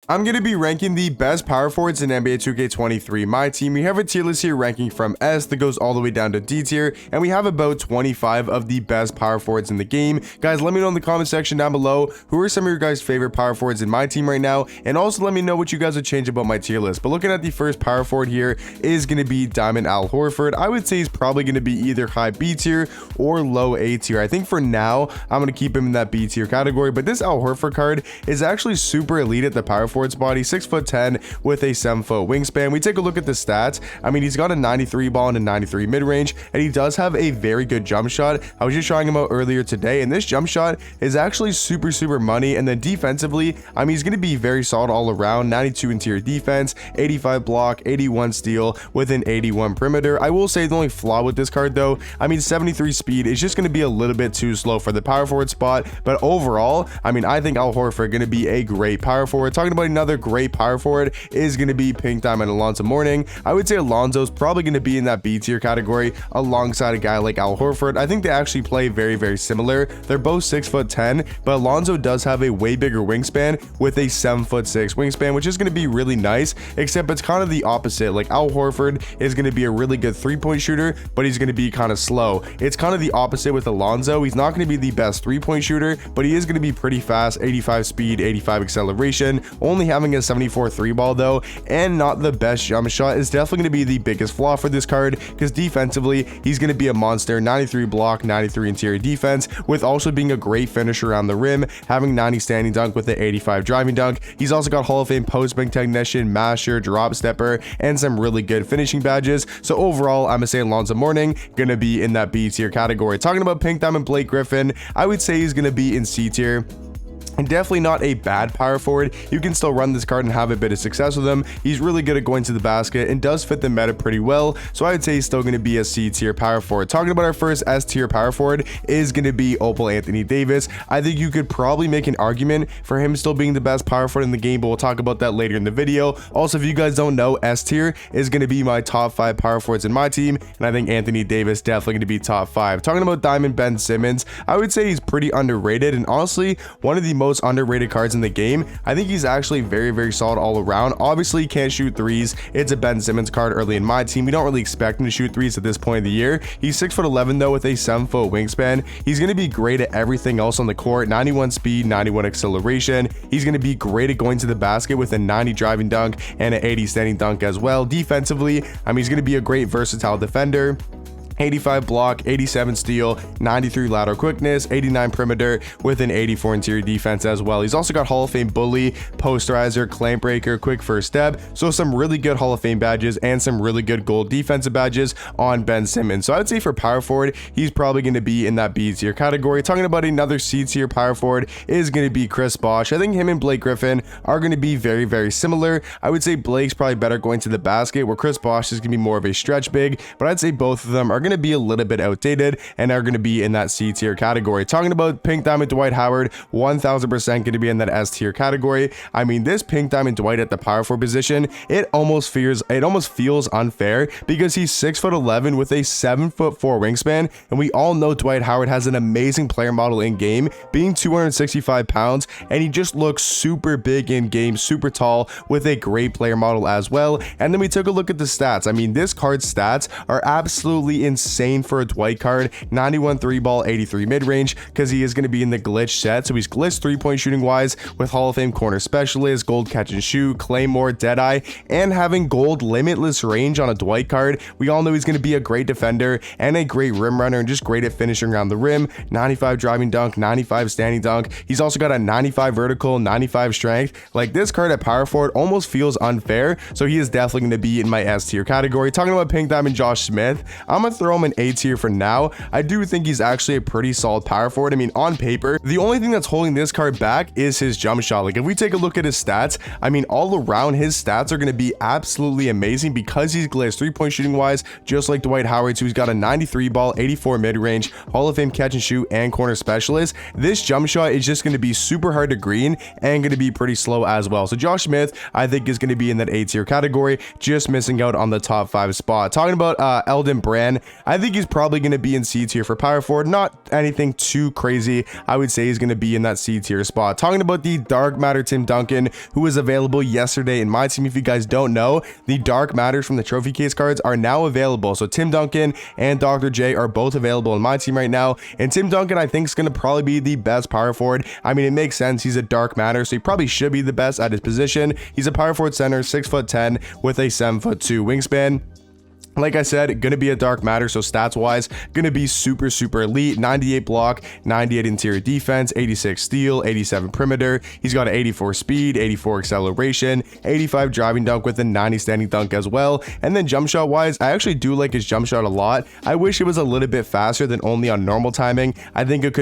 I'm going to be ranking the best power forwards in NBA 2K23. My team, we have a tier list here ranking from S that goes all the way down to D tier, and we have about 25 of the best power forwards in the game. Guys, let me know in the comment section down below who are some of your guys' favorite power forwards in my team right now, and also let me know what you guys would change about my tier list. But looking at the first power forward here is going to be Diamond Al Horford. I would say he's probably going to be either high B tier or low A tier. I think for now, I'm going to keep him in that B tier category, but this Al Horford card is actually super elite at the power forward spot. He's 6'10" with a 7-foot wingspan. We take a look at the stats. I mean, he's got a 93 ball and a 93 mid-range, and he does have a very good jump shot. I was just trying him out earlier today, and this jump shot is actually super money. And then defensively, I mean, he's going to be very solid all around. 92 interior defense, 85 block, 81 steal with an 81 perimeter. I will say the only flaw with this card though, I mean, 73 speed is just going to be a little bit too slow for the power forward spot. But overall, I mean, I think Al Horford going to be a great power forward. Talking about another great power forward is going to be Pink Diamond Alonzo Mourning. I would say Alonzo's probably going to be in that B tier category alongside a guy like Al Horford. I think they actually play very similar. They're both 6'10", but Alonzo does have a way bigger wingspan with a 7'6" wingspan, which is going to be really nice, except it's kind of the opposite. Like Al Horford is going to be a really good 3-point shooter, but he's going to be kind of slow. It's kind of the opposite with Alonzo. He's not going to be the best 3-point shooter, but he is going to be pretty fast, 85 speed, 85 acceleration, only having a 74 3-ball though, and not the best jump shot is definitely going to be the biggest flaw for this card, because defensively he's going to be a monster. 93 block, 93 interior defense, with also being a great finisher around the rim, having 90 standing dunk with the 85 driving dunk. He's also got Hall of Fame post bank technician, masher, drop stepper, and some really good finishing badges. So overall, I'm gonna say Alonzo Mourning gonna be in that B tier category. Talking about Pink Diamond Blake Griffin, I would say he's gonna be in C tier. And definitely not a bad power forward. You can still run this card and have a bit of success with him. He's really good at going to the basket and does fit the meta pretty well. So I would say he's still going to be a C tier power forward. Talking about our first S tier power forward is going to be Opal Anthony Davis. I think you could probably make an argument for him still being the best power forward in the game, but we'll talk about that later in the video. Also, if you guys don't know, S tier is going to be my top 5 power forwards in my team, and I think Anthony Davis definitely going to be top 5. Talking about Diamond Ben Simmons, I would say he's pretty underrated, and honestly, one of the most underrated cards in the game. I think he's actually very solid all around. Obviously, he can't shoot threes. It's a Ben Simmons card early in my team. We don't really expect him to shoot threes at this point of the year. He's 6'11" though, with a 7-foot wingspan. He's going to be great at everything else on the court. 91 speed, 91 acceleration. He's going to be great at going to the basket with a 90 driving dunk and an 80 standing dunk as well. Defensively, I mean, he's going to be a great versatile defender. 85 block, 87 steal, 93 lateral quickness, 89 perimeter with an 84 interior defense as well. He's also got Hall of Fame bully, posterizer, clamp breaker, quick first step. So some really good Hall of Fame badges and some really good gold defensive badges on Ben Simmons. So I would say for power forward, he's probably going to be in that B tier category. Talking about another C tier power forward is going to be Chris Bosh. I think him and Blake Griffin are going to be very similar. I would say Blake's probably better going to the basket, where Chris Bosh is going to be more of a stretch big, but I'd say both of them are going to be a little bit outdated and are going to be in that C tier category. Talking about Pink Diamond Dwight Howard, 1000% going to be in that S tier category. I mean, this Pink Diamond Dwight at the power forward position, it almost feels unfair, because he's 6'11" with a 7'4" wingspan, and we all know Dwight Howard has an amazing player model in game, being 265 pounds, and he just looks super big in game, super tall, with a great player model as well. And then we took a look at the stats. I mean, this card's stats are absolutely insane for a Dwight card. 91 3-ball, 83 mid-range, because he is going to be in the glitch set. So he's glitched 3-point shooting wise with Hall of Fame corner specialist, gold catch and shoot, claymore, deadeye, and having gold limitless range on a Dwight card. We all know he's going to be a great defender and a great rim runner, and just great at finishing around the rim. 95 driving dunk, 95 standing dunk. He's also got a 95 vertical, 95 strength. Like, this card at power forward almost feels unfair, so he is definitely going to be in my S tier category. Talking about Pink Diamond Josh Smith, I'm gonna throw him in A tier for now. I do think he's actually a pretty solid power forward. I mean, on paper, the only thing that's holding this card back is his jump shot. Like, if we take a look at his stats, I mean, all around his stats are going to be absolutely amazing, because he's glitched 3-point shooting wise, just like Dwight Howard. So he's got a 93 ball, 84 mid-range, Hall of Fame catch and shoot, and corner specialist. This jump shot is just going to be super hard to green and going to be pretty slow as well. So Josh Smith, I think, is going to be in that A tier category, just missing out on the top 5 spot. Talking about Elden Brand, I think he's probably going to be in C tier for power forward. Not anything too crazy. I would say he's going to be in that C tier spot. Talking about the Dark Matter Tim Duncan, who was available yesterday in my team. If you guys don't know, the Dark Matters from the trophy case cards are now available. So Tim Duncan and Dr. J are both available in my team right now. And Tim Duncan, I think, is going to probably be the best power forward. I mean, it makes sense. He's a Dark Matter, so he probably should be the best at his position. He's a power forward center, 6'10" with a 7'2" wingspan. Like I said, gonna be a Dark Matter, so stats wise gonna be super elite. 98 block, 98 interior defense, 86 steal, 87 perimeter. He's got an 84 speed, 84 acceleration, 85 driving dunk with a 90 standing dunk as well. And then jump shot wise, I actually do like his jump shot a lot. I wish it was a little bit faster than only on normal timing. I think it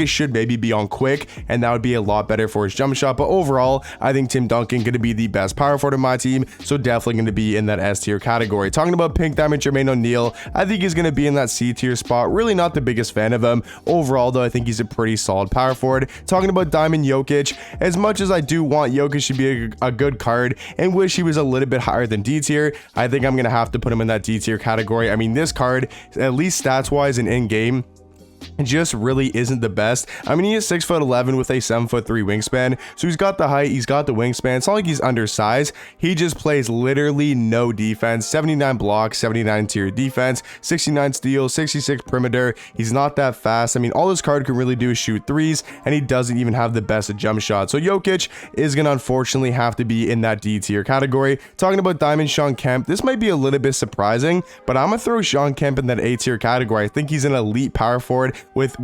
should maybe be on quick, and that would be a lot better for his jump shot. But overall, I think Tim Duncan gonna be the best power forward in my team, so definitely gonna be in that S tier category. Talking about Pink Diamond Jermaine O'Neal, I think he's going to be in that C tier spot. Really not the biggest fan of him. Overall, though, I think he's a pretty solid power forward. Talking about Diamond Jokic, as much as I do want Jokic to be a good card and wish he was a little bit higher than D tier, I think I'm going to have to put him in that D tier category. I mean, this card, at least stats wise and in game, just really isn't the best. I mean, he is 6'11" with a 7'3" wingspan, so he's got the height, he's got the wingspan. It's not like he's undersized. He just plays literally no defense. 79 blocks, 79 interior defense, 69 steal, 66 perimeter. He's not that fast. I mean, all this card can really do is shoot threes, and he doesn't even have the best jump shot. So Jokic is gonna unfortunately have to be in that D tier category. Talking about Diamond Shawn Kemp, this might be a little bit surprising, but I'm gonna throw Shawn Kemp in that A tier category. I think he's an elite power forward.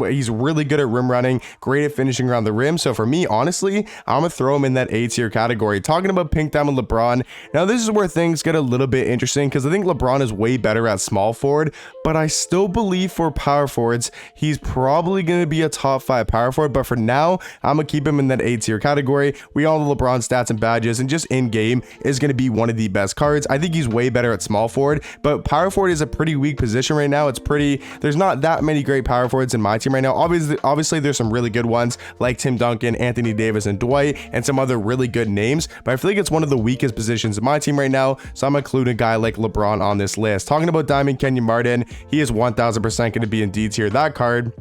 He's really good at rim running, great at finishing around the rim. So for me, honestly, I'm gonna throw him in that A tier category. Talking about Pink Diamond LeBron, now this is where things get a little bit interesting, because I think LeBron is way better at small forward, but I still believe for power forwards he's probably gonna be a top 5 power forward. But for now, I'm gonna keep him in that A tier category. We all know LeBron stats and badges, and just in game is gonna be one of the best cards. I think he's way better at small forward, but power forward is a pretty weak position right now. There's not that many great power forwards in my team right now. Obviously there's some really good ones like Tim Duncan, Anthony Davis, and Dwight, and some other really good names, but I feel like it's one of the weakest positions in my team right now, so I'm including a guy like LeBron on this list. Talking about Diamond Kenyon Martin, he is 1000% going to be in D tier. That card,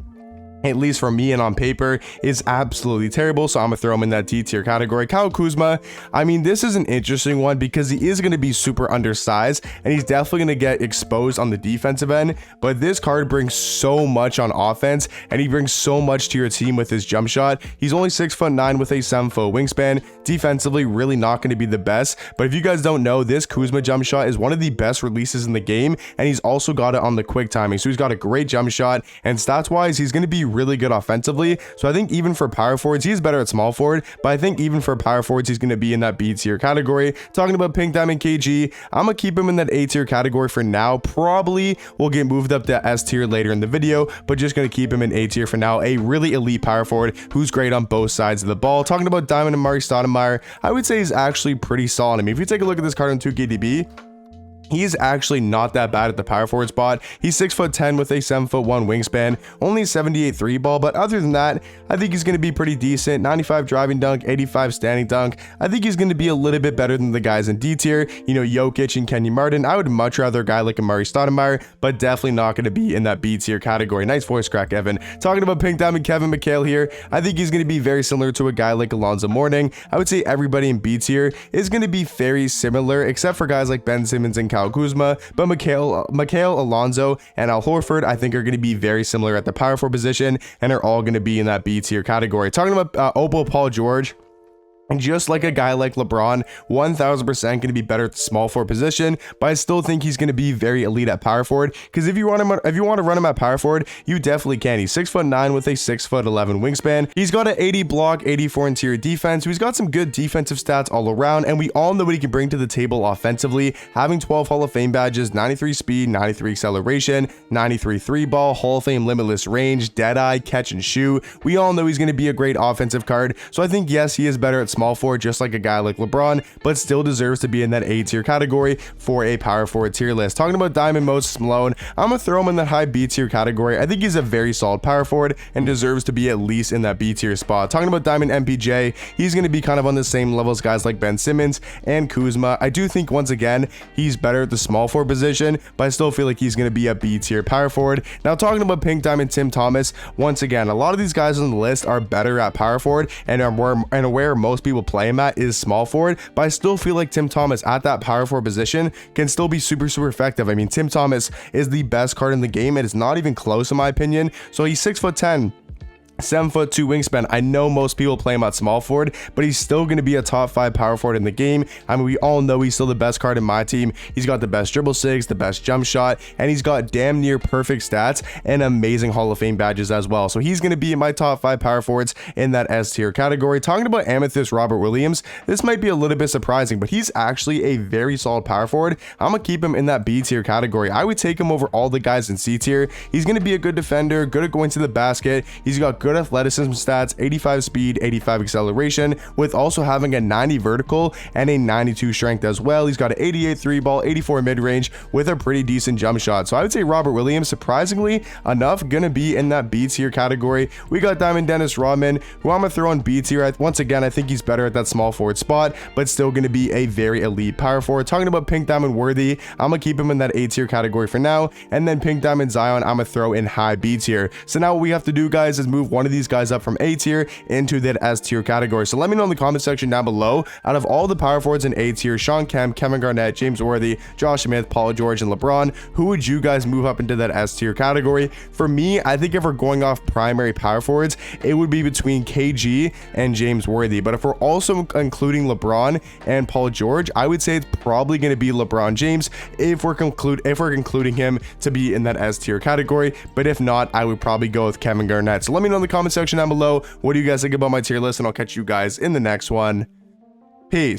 at least for me and on paper, is absolutely terrible, so I'm gonna throw him in that D tier category. Kyle Kuzma, I mean, this is an interesting one because he is going to be super undersized, and he's definitely going to get exposed on the defensive end, but this card brings so much on offense, and he brings so much to your team with his jump shot. He's only 6'9" with a 7' wingspan. Defensively, really not going to be the best, but if you guys don't know, this Kuzma jump shot is one of the best releases in the game, and he's also got it on the quick timing, so he's got a great jump shot, and stats wise, he's going to be really good offensively. So I think even for power forwards, he's better at small forward, but I think even for power forwards, he's going to be in that B tier category. Talking about Pink Diamond KG, I'm gonna keep him in that A tier category for now. Probably will get moved up to S tier later in the video, but just gonna keep him in A tier for now. A really elite power forward who's great on both sides of the ball. Talking about Diamond and Amari Stoudemire, I would say he's actually pretty solid. I mean, if you take a look at this card on 2KDB, he's actually not that bad at the power forward spot. He's 6'10" with a 7'1" wingspan, only 78 3 ball, but other than that, I think he's going to be pretty decent. 95 driving dunk, 85 standing dunk. I think he's going to be a little bit better than the guys in D tier, you know, Jokic and Kenyon Martin. I would much rather a guy like Amari Stoudemire, but definitely not going to be in that B tier category. Nice voice crack, Evan. Talking about Pink Diamond Kevin McHale here, I think he's going to be very similar to a guy like Alonzo Mourning. I would say everybody in B tier is going to be very similar, except for guys like Ben Simmons and Kyle Kuzma, but McHale, Alonzo, and Al Horford, I think are going to be very similar at the power forward position, and are all going to be in that B tier category. Talking about Opal Paul George, and just like a guy like LeBron, 1000% going to be better at the small forward position, but I still think he's going to be very elite at power forward, because if you want to run him at power forward, you definitely can. He's 6'9" with a 6'11" wingspan. He's got an 80 block, 84 interior defense. So he's got some good defensive stats all around, and we all know what he can bring to the table offensively, having 12 Hall of Fame badges, 93 speed, 93 acceleration, 93 3 ball, Hall of Fame limitless range, dead eye, catch and shoot. We all know he's going to be a great offensive card. So I think, yes, he is better at small forward just like a guy like LeBron, but still deserves to be in that A tier category for a power forward tier list. Talking about Diamond Moses Malone, I'm gonna throw him in that high B tier category. I think he's a very solid power forward and deserves to be at least in that B tier spot. Talking about Diamond MPJ, he's gonna be kind of on the same level as guys like Ben Simmons and Kuzma. I do think once again he's better at the small forward position, but I still feel like he's gonna be a B tier power forward. Now talking about Pink Diamond Tim Thomas, once again, a lot of these guys on the list are better at power forward and where most people play him at is small forward, but I still feel like Tim Thomas at that power forward position can still be super effective. I mean, Tim Thomas is the best card in the game. It is not even close in my opinion. So he's 6'10", 7'2" wingspan. I know most people play him at small forward, but he's still going to be a top 5 power forward in the game. I mean, we all know he's still the best card in my team. He's got the best dribble sigs, the best jump shot, and he's got damn near perfect stats and amazing Hall of Fame badges as well. So he's going to be in my top 5 power forwards in that S tier category. Talking about Amethyst Robert Williams, this might be a little bit surprising, but he's actually a very solid power forward. I'm going to keep him in that B tier category. I would take him over all the guys in C tier. He's going to be a good defender, good at going to the basket. He's got good athleticism stats, 85 speed, 85 acceleration, with also having a 90 vertical and a 92 strength as well. He's got an 88 3 ball, 84 mid-range with a pretty decent jump shot. So I would say Robert Williams, surprisingly enough, gonna be in that B tier category. We got Diamond Dennis Rodman, who I'm gonna throw in B tier. Once again, I think he's better at that small forward spot, but still gonna be a very elite power forward. Talking about Pink Diamond Worthy, I'm gonna keep him in that A tier category for now, and then Pink Diamond Zion, I'm gonna throw in high B tier. So now what we have to do, guys, is move one of these guys up from A tier into that S tier category. So let me know in the comment section down below, out of all the power forwards in A tier, Sean Kemp, Kevin Garnett, James Worthy, Josh Smith, Paul George, and LeBron, who would you guys move up into that S tier category? For me, I think if we're going off primary power forwards, it would be between KG and James Worthy. But if we're also including LeBron and Paul George, I would say it's probably going to be LeBron James if we're concluding him to be in that S tier category. But if not, I would probably go with Kevin Garnett. So let me know in the comment section down below, what do you guys think about my tier list, and I'll catch you guys in the next one. Peace.